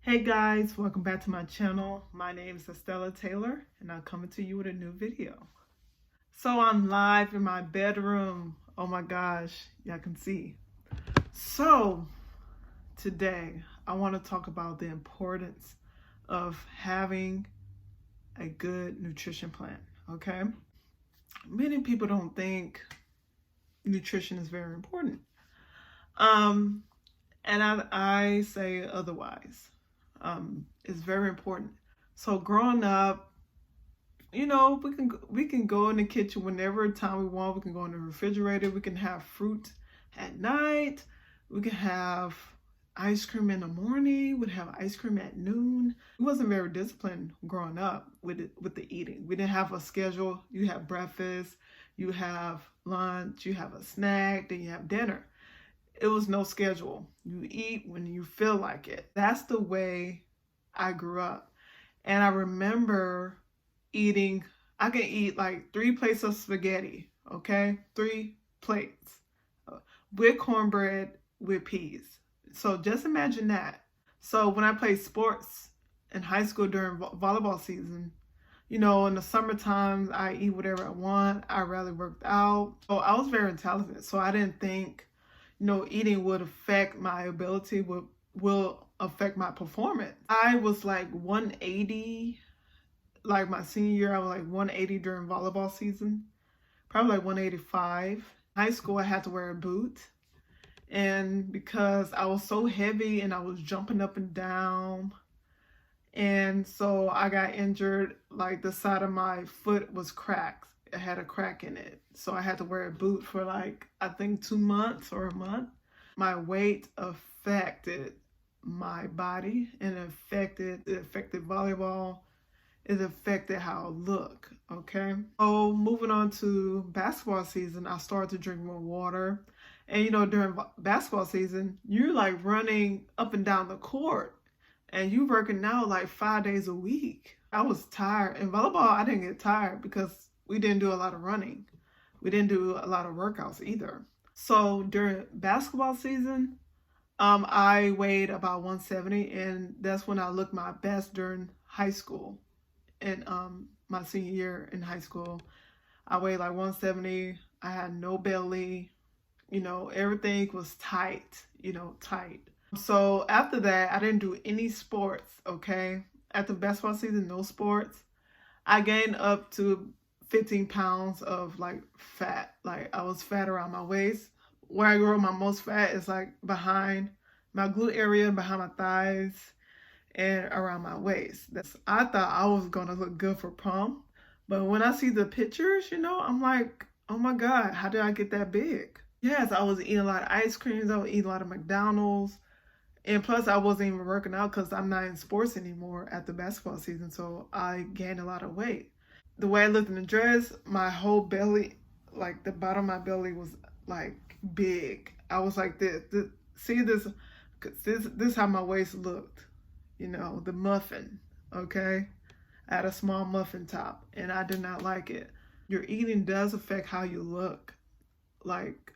Hey guys, welcome back to my channel. My name is Estella Taylor and I'm coming to you with a new video. So I'm live in my bedroom. Oh my gosh, y'all can see. So today I want to talk about the importance of having a good nutrition plan, okay? Many people don't think nutrition is very important. And I say otherwise. It's very important. So growing up, we can go in the kitchen whenever time we want. We can go in the refrigerator. We can have fruit at night. We can have ice cream in the morning. We'd have ice cream at noon. We wasn't very disciplined growing up with the eating. We didn't have a schedule. You have breakfast, you have lunch, you have a snack, then you have dinner. It was no schedule. You eat when you feel like it. That's the way I grew up. And I remember I can eat like 3 plates of spaghetti, okay? 3 plates with cornbread with peas. So just imagine that. So when I played sports in high school during volleyball season, in the summertime, I eat whatever I want. I rarely worked out. So I was very intelligent. So I didn't think eating would affect my ability, will affect my performance. I was like 180, like my senior year, I was like 180 during volleyball season, probably like 185. High school, I had to wear a boot. And because I was so heavy and I was jumping up and down, and so I got injured, like the side of my foot was cracked. It had a crack in it. So I had to wear a boot for like, I think 2 months or a month. My weight affected my body and it affected volleyball. It affected how I look, okay? So moving on to basketball season, I started to drink more water. And during basketball season, you're like running up and down the court and you working out like 5 days a week. I was tired. In volleyball, I didn't get tired because we didn't do a lot of running. We didn't do a lot of workouts either. So during basketball season, I weighed about 170, and that's when I looked my best during high school. And my senior year in high school, I weighed like 170. I had no belly. Everything was tight. Tight. So after that, I didn't do any sports. Okay, after basketball season, no sports. I gained up to 15 pounds of like fat. Like I was fat around my waist. Where I grow my most fat is like behind my glute area, behind my thighs, and around my waist. I thought I was gonna look good for prom, but when I see the pictures, I'm like, oh my God, how did I get that big? Yes, I was eating a lot of ice creams. I was eating a lot of McDonald's. And plus, I wasn't even working out because I'm not in sports anymore after basketball season. So I gained a lot of weight. The way I looked in the dress, my whole belly, like the bottom of my belly was like big. I was like this. See this is how my waist looked. The muffin, okay? I had a small muffin top and I did not like it. Your eating does affect how you look. Like,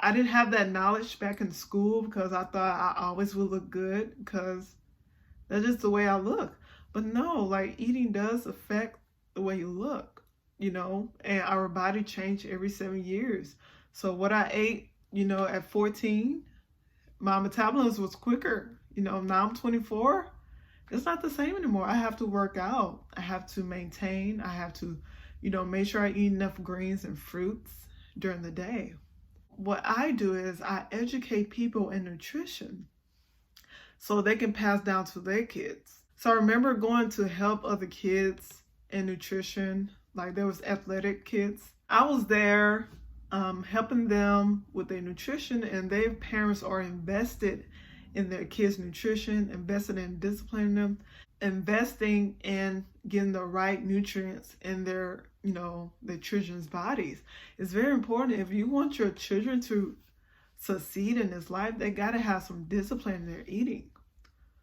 I didn't have that knowledge back in school because I thought I always would look good because that's just the way I look. But no, like eating does affect the way you look, and our body change every 7 years. So what I ate, at 14, my metabolism was quicker. Now I'm 24. It's not the same anymore. I have to work out. I have to maintain. I have to, make sure I eat enough greens and fruits during the day. What I do is I educate people in nutrition so they can pass down to their kids. So I remember going to help other kids in nutrition, like there was athletic kids. I was there helping them with their nutrition, and their parents are invested in their kids' nutrition, invested in disciplining them, investing in getting the right nutrients in their children's bodies. It's very important. If you want your children to succeed in this life, they got to have some discipline in their eating.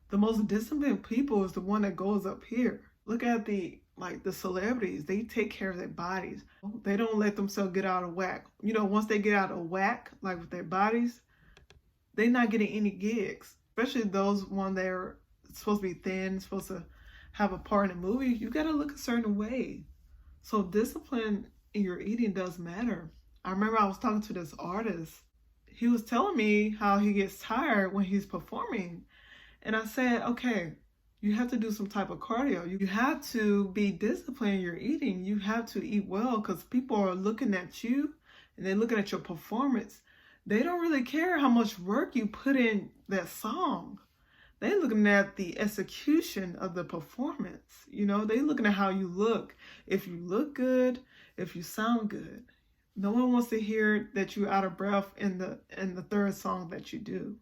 The most disciplined people is the one that goes up here. Look at the celebrities. They take care of their bodies. They don't let themselves get out of whack. Once they get out of whack, like with their bodies, they're not getting any gigs, especially those one that are supposed to be thin, supposed to have a part in a movie, you got to look a certain way. So discipline in your eating does matter. I remember I was talking to this artist. He was telling me how he gets tired when he's performing. And I said, okay, you have to do some type of cardio. You have to be disciplined in your eating. You have to eat well because people are looking at you and they're looking at your performance. They don't really care how much work you put in that song. They're looking at the execution of the performance. You know, they're looking at how you look. If you look good, if you sound good. No one wants to hear that you're out of breath in the third song that you do.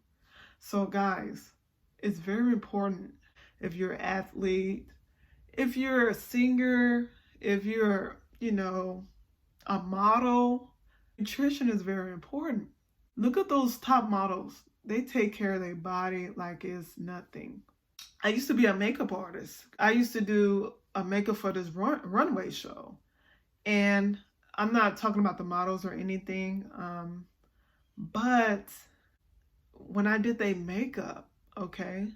So guys, it's very important. If you're an athlete, if you're a singer, if you're, a model, nutrition is very important. Look at those top models. They take care of their body like it's nothing. I used to be a makeup artist. I used to do a makeup for this runway show. And I'm not talking about the models or anything, but when I did their makeup, okay,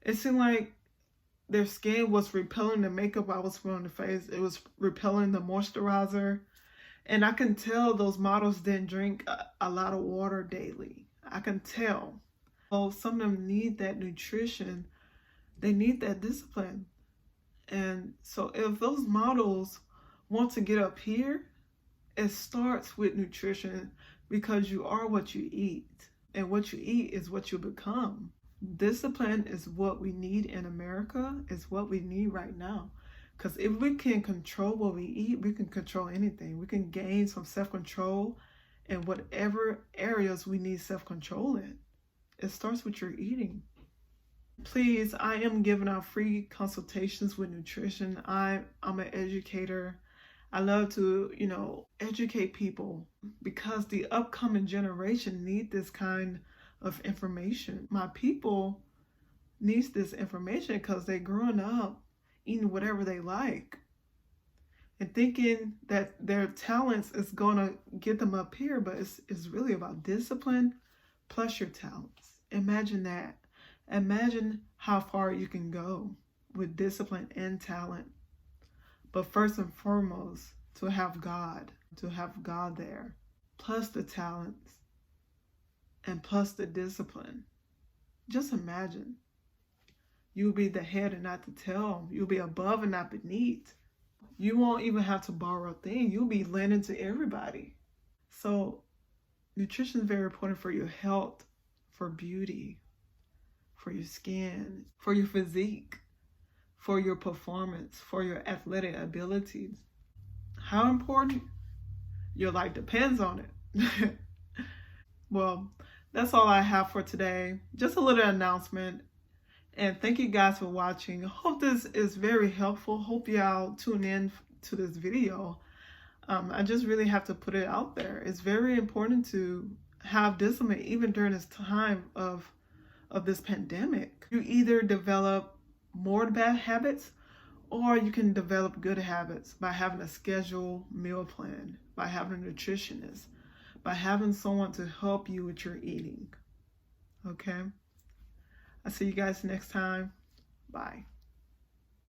it seemed like their skin was repelling the makeup I was putting on the face. It was repelling the moisturizer. And I can tell those models didn't drink a lot of water daily. I can tell. So some of them need that nutrition. They need that discipline. And so if those models want to get up here, it starts with nutrition because you are what you eat. And what you eat is what you become. Discipline is what we need in America, is what we need right now. Because if we can control what we eat, we can control anything. We can gain some self-control in whatever areas we need self-control in. It starts with your eating. Please, I am giving out free consultations with nutrition. I'm an educator. I love to, educate people because the upcoming generation need this kind of information. My people needs this information because they're growing up eating whatever they like and thinking that their talents is going to get them up here, but it's really about discipline plus your talents. Imagine that. Imagine how far you can go with discipline and talent. But first and foremost, to have God there, plus the talents and plus the discipline. Just imagine. You'll be the head and not the tail. You'll be above and not beneath. You won't even have to borrow a thing. You'll be lending to everybody. So nutrition is very important for your health, for beauty, for your skin, for your physique, for your performance, for your athletic abilities. How important? Your life depends on it. Well, that's all I have for today. Just a little announcement. And thank you guys for watching. I hope this is very helpful. Hope y'all tune in to this video. I just really have to put it out there. It's very important to have discipline even during this time of this pandemic. You either develop more bad habits or you can develop good habits by having a scheduled meal plan, by having a nutritionist, by having someone to help you with your eating. Okay? I'll see you guys next time. Bye.